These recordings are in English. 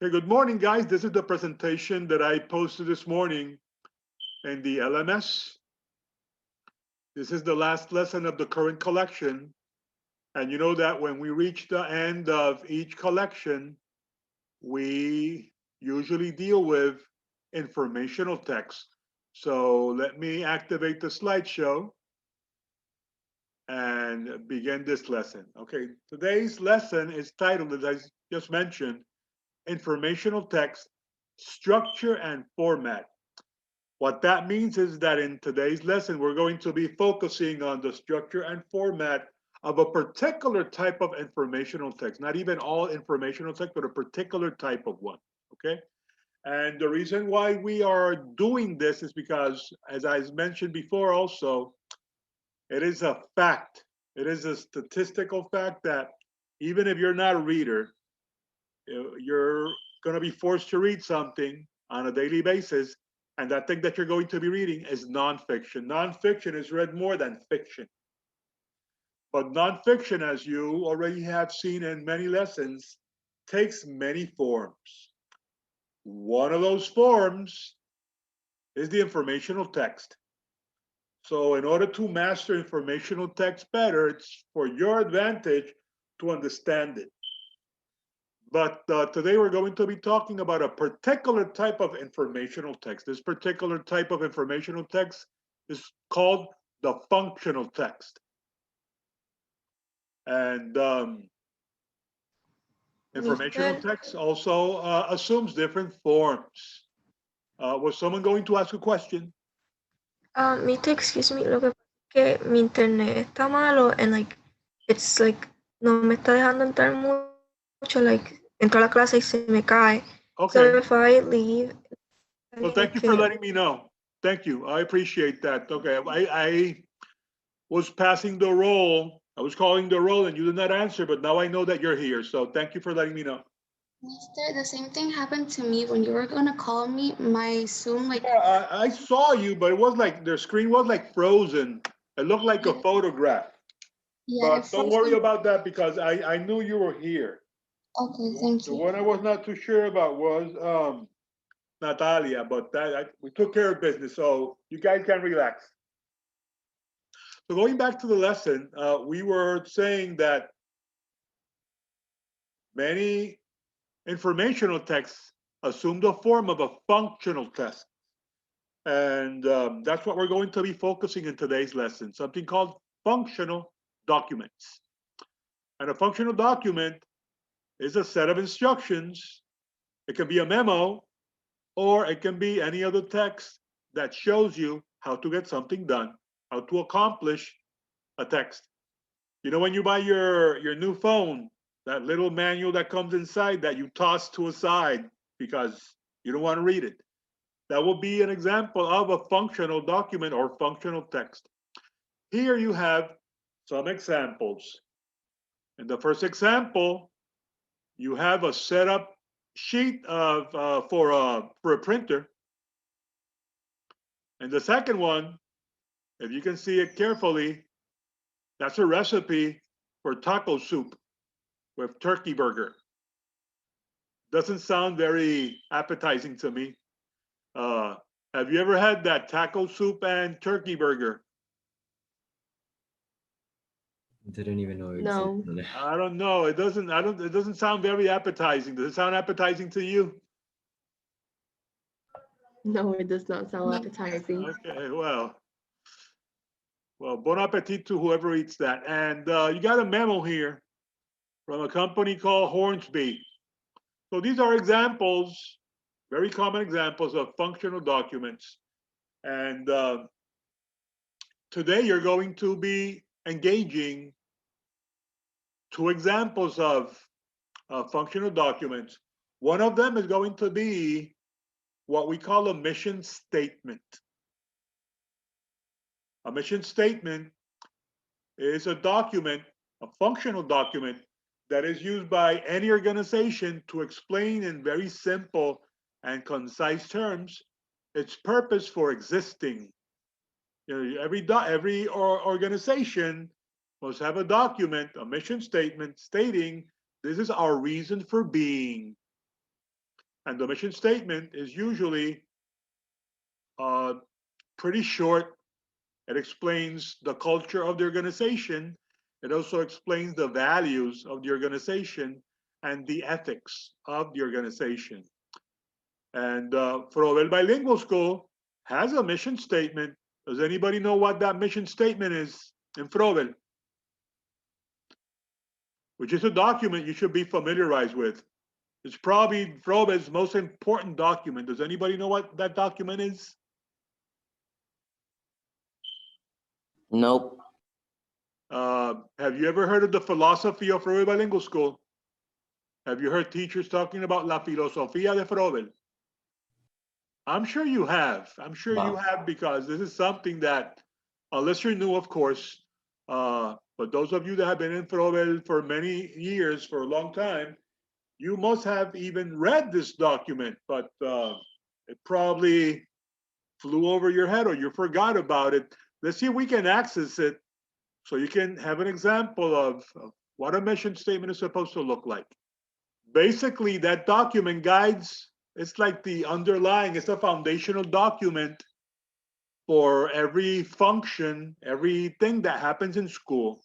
Okay, good morning, guys. This is the presentation that I posted this morning in the LMS. This is the last lesson of the current collection. And you know that when we reach the end of each collection, we usually deal with informational text. So let me activate the slideshow and begin this lesson. Okay, today's lesson is titled, as I just mentioned, Informational Text, Structure and Format. What that means is that in today's lesson, we're going to be focusing on the structure and format of a particular type of informational text, not even all informational text, but a particular type of one, okay? And the reason why we are doing this is because, as I mentioned before also, it is a fact. It is a statistical fact that even if you're not a reader, you're going to be forced to read something on a daily basis, and that thing that you're going to be reading is nonfiction. Nonfiction is read more than fiction. But nonfiction, as you already have seen in many lessons, takes many forms. One of those forms is the informational text. So in order to master informational text better, it's for your advantage to understand it. But today we're going to be talking about a particular type of informational text. This particular type of informational text is called the functional text. And informational Mister, text also assumes different forms. Was someone going to ask a question? Mister, excuse me, lo que pasa es que mi internet está malo and like it's like no me está dejando entrar mucho, like entro a la clase y se me cae. So if I Okay. leave, I Well, can. thank you for letting me know. Thank you. I appreciate that. Okay. I was passing the roll. I was calling the roll and you did not answer, but now I know that you're here. So thank you for letting me know. Mister, the same thing happened to me when you were gonna call me. My Zoom, like, Yeah, I saw you, but it was like their screen was like frozen. It looked like a yeah, photograph. yeah, it But don't froze worry on. about that because I knew you were here. Okay, thank The you. one I was not too sure about was Natalia, but we took care of business, so you guys can relax. So going back to the lesson, we were saying that many informational texts assume the form of a functional text. And that's what we're going to be focusing in today's lesson, something called functional documents. And a functional document is a set of instructions. It can be a memo, or it can be any other text that shows you how to get something done, how to accomplish a text. You know, when you buy your new phone, that little manual that comes inside that you toss to a side because you don't want to read it. That will be an example of a functional document or functional text. Here you have some examples. In the first example, you have a setup sheet of for a printer. And the second one, if you can see it carefully, that's a recipe for taco soup with turkey burger. Doesn't sound very appetizing to me. Uh, have you ever had that taco soup and turkey burger? Didn't even know it No, existed. I don't know. It doesn't. I don't. It doesn't sound very appetizing. Does it sound appetizing to you? no, it does not sound No, appetizing. Okay. Well. Bon appetit to whoever eats that. And you got a memo here from a company called Hornsby. So these are examples, very common examples of functional documents. And today you're going to be engaging two examples of functional documents. One of them is going to be what we call a mission statement. A mission statement is a document, a functional document that is used by any organization to explain in very simple and concise terms its purpose for existing. You know, every organization must have a document, a mission statement stating this is our reason for being. And the mission statement is usually pretty short. It explains the culture of the organization. It also explains the values of the organization and the ethics of the organization. And Froebel Bilingual School has a mission statement. Does anybody know what that mission statement is in Froebel? Which is a document you should be familiarized with. It's probably Froebel's most important document. Does anybody know what that document is? Nope. Have you ever heard of the philosophy of Froebel Bilingual School? Have you heard teachers talking about la filosofía de Froebel? I'm sure you have. I'm sure you have, because this is something that, unless you're new, of course, but those of you that have been in Froebel for many years, for a long time, you must have even read this document, but it probably flew over your head or you forgot about it. Let's see if we can access it so you can have an example of what a mission statement is supposed to look like. Basically, that document guides, it's like the underlying, it's a foundational document for every function, everything that happens in school.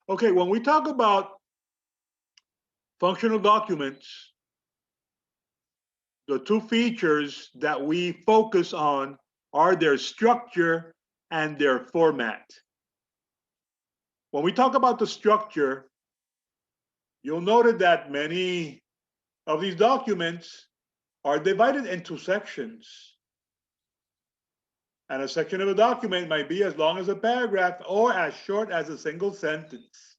Okay, when we talk about functional documents, the two features that we focus on are their structure and their format. When we talk about the structure, you'll notice that many of these documents are divided into sections. And a section of a document might be as long as a paragraph or as short as a single sentence.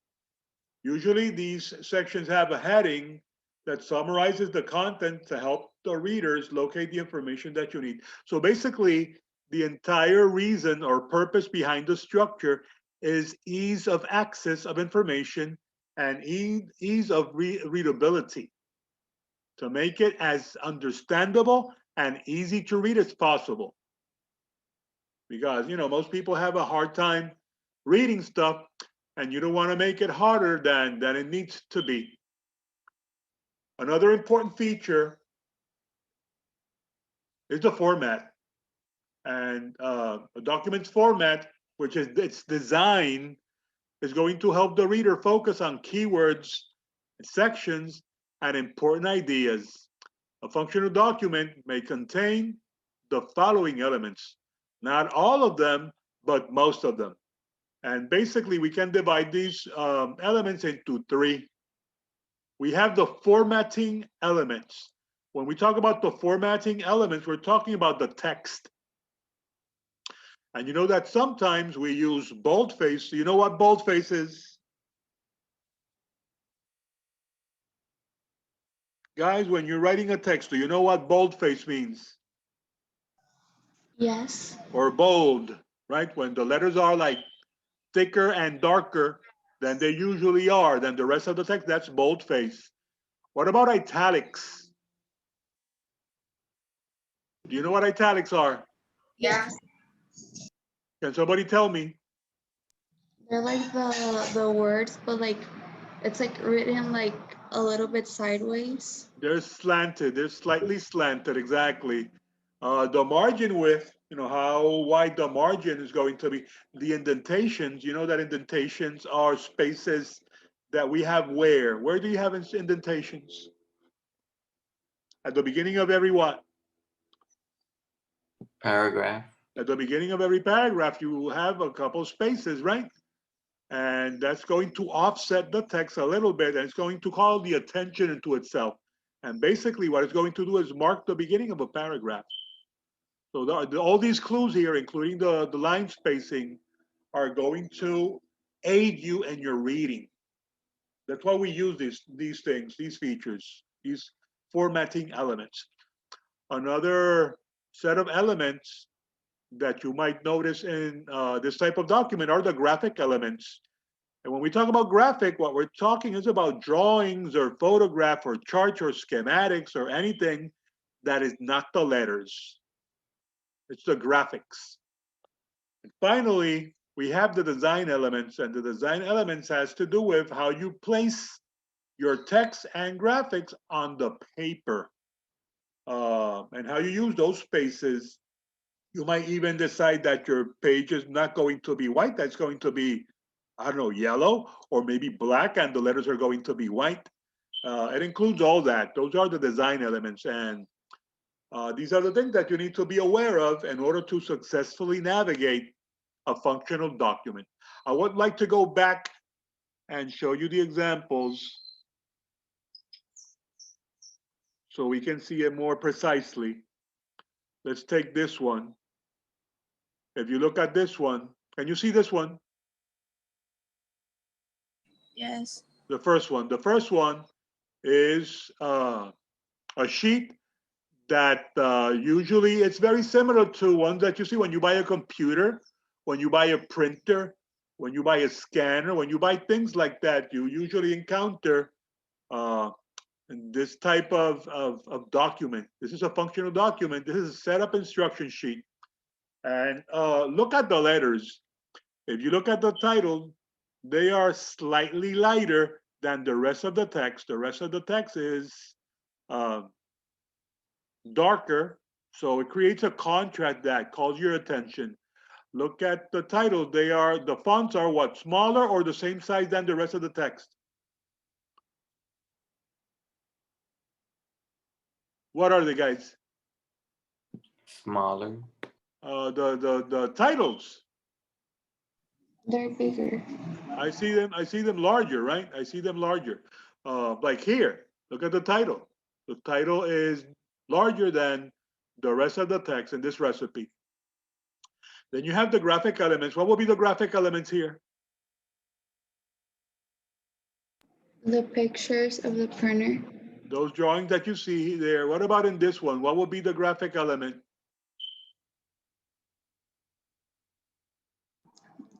Usually these sections have a heading that summarizes the content to help the readers locate the information that you need. So basically, the entire reason or purpose behind the structure is ease of access of information and ease of readability, to make it as understandable and easy to read as possible. Because, you know, most people have a hard time reading stuff, and you don't want to make it harder than it needs to be. Another important feature is the format. And a document's format, which is its design, is going to help the reader focus on keywords, sections, and important ideas. A functional document may contain the following elements. Not all of them, but most of them. And basically, we can divide these elements into three. We have the formatting elements. When we talk about the formatting elements, we're talking about the text. And you know that sometimes we use boldface. You know what boldface is? Guys, when you're writing a text, do you know what boldface means? Yes. Or bold, right? When the letters are like thicker and darker than they usually are than the rest of the text, that's boldface. What about italics? Do you know what italics are? Yeah. Can somebody tell me? They're like the words, but like it's like written like a little bit sideways. They're slanted, they're slightly slanted, exactly. The margin width, you know, how wide the margin is going to be. The indentations, you know that indentations are spaces that we have where? Where do you have indentations? At the beginning of every what? Paragraph. At the beginning of every paragraph, you have a couple spaces, right? And that's going to offset the text a little bit, and it's going to call the attention into itself. And basically what it's going to do is mark the beginning of a paragraph. So all these clues here, including the line spacing, are going to aid you in your reading. That's why we use these things, these features, these formatting elements. Another set of elements that you might notice in this type of document are the graphic elements. And when we talk about graphic, what we're talking is about drawings or photograph or charts or schematics or anything that is not the letters. It's the graphics. And finally, we have the design elements, and the design elements has to do with how you place your text and graphics on the paper. And how you use those spaces, you might even decide that your page is not going to be white, that's going to be, I don't know, yellow, or maybe black, and the letters are going to be white. It includes all that. Those are the design elements, and these are the things that you need to be aware of in order to successfully navigate a functional document. I would like to go back and show you the examples so we can see it more precisely. Let's take this one. If you look at this one, can you see this one? Yes. The first one. The first one is a sheet that usually it's very similar to ones that you see when you buy a computer, when you buy a printer, when you buy a scanner, when you buy things like that, you usually encounter this type of document. This is a functional document. This is a setup instruction sheet. And look at the letters. If you look at the title, they are slightly lighter than the rest of the text. The rest of the text is darker, so it creates a contrast that calls your attention. Look at the title. The fonts are what, smaller or the same size than the rest of the text? What are they, guys? Smaller. The titles. They're bigger. I see them larger, right? I see them larger. Like here, look at the title. The title is larger than the rest of the text in this recipe. Then you have the graphic elements. What will be the graphic elements here? The pictures of the printer. Those drawings that you see there. What about in this one? What will be the graphic element?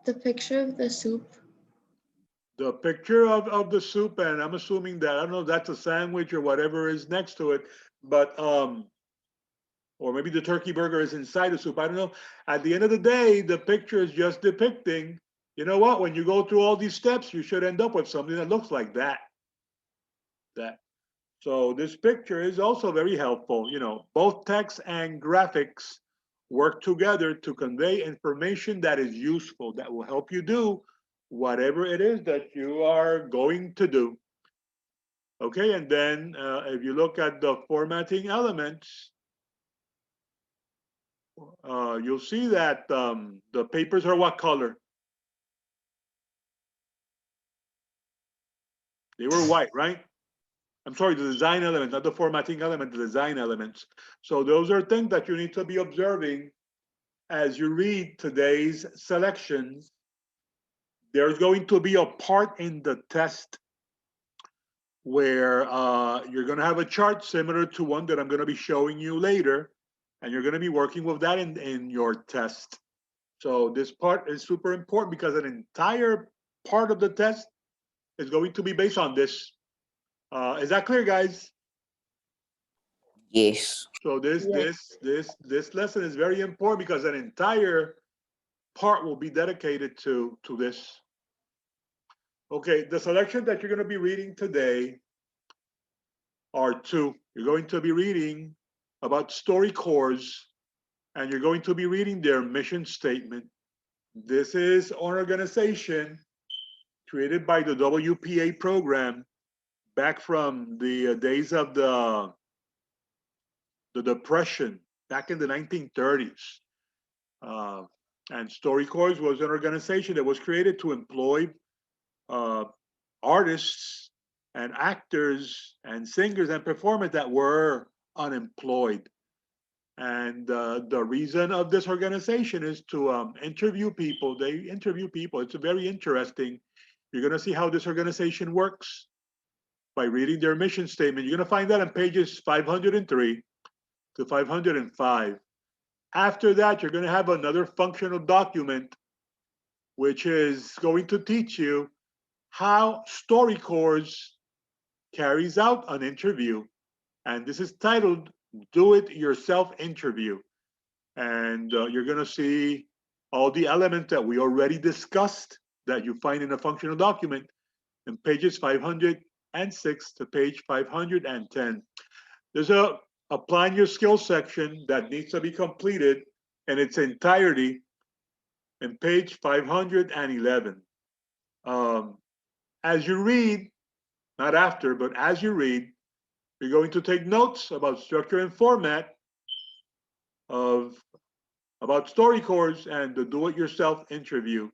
The picture of the soup. The picture of the soup, and I'm assuming that, I don't know if that's a sandwich or whatever is next to it, but or maybe the turkey burger is inside the soup. I don't know. At the end of the day, the picture is just depicting, you know what, when you go through all these steps, you should end up with something that looks like that. So this picture is also very helpful. You know, both text and graphics work together to convey information that is useful, that will help you do whatever it is that you are going to do. Okay, and then if you look at the formatting elements, you'll see that the papers are what color? They were white, right? I'm sorry, the design element, not the formatting element, the design elements. So those are things that you need to be observing as you read today's selections. There's going to be a part in the test where you're going to have a chart similar to one that I'm going to be showing you later, and you're going to be working with that in your test. So this part is super important because an entire part of the test is going to be based on this. Is that clear, guys? Yes. So this lesson is very important because an entire part will be dedicated to this. Okay, the selection that you're going to be reading today are two. You're going to be reading about StoryCorps, and you're going to be reading their mission statement. This is an organization created by the WPA program back from the days of the Depression, back in the 1930s. And StoryCorps was an organization that was created to employ artists and actors and singers and performers that were unemployed. And the reason of this organization is to interview people. They interview people. It's very interesting. You're going to see how this organization works by reading their mission statement. You're going to find that on pages 503 to 505. After that, you're going to have another functional document, which is going to teach you how StoryCorps carries out an interview. And this is titled Do It Yourself Interview. And you're going to see all the elements that we already discussed that you find in a functional document in pages 500 and 6 to page 510. There's a applying your skills section that needs to be completed in its entirety in page 511. As you read, not after, but as you read, you're going to take notes about structure and format about StoryCorps and the do-it-yourself interview.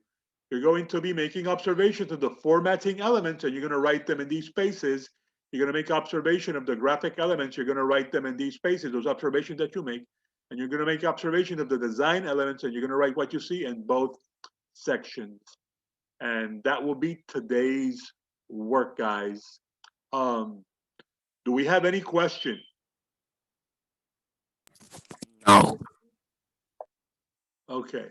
You're going to be making observations of the formatting elements, and you're going to write them in these spaces. You're going to make observation of the graphic elements. You're going to write them in these spaces, those observations that you make. And you're going to make observation of the design elements, and you're going to write what you see in both sections. And that will be today's work, guys. Do we have any question? No. Okay.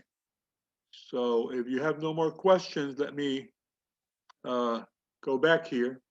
So if you have no more questions, let me go back here.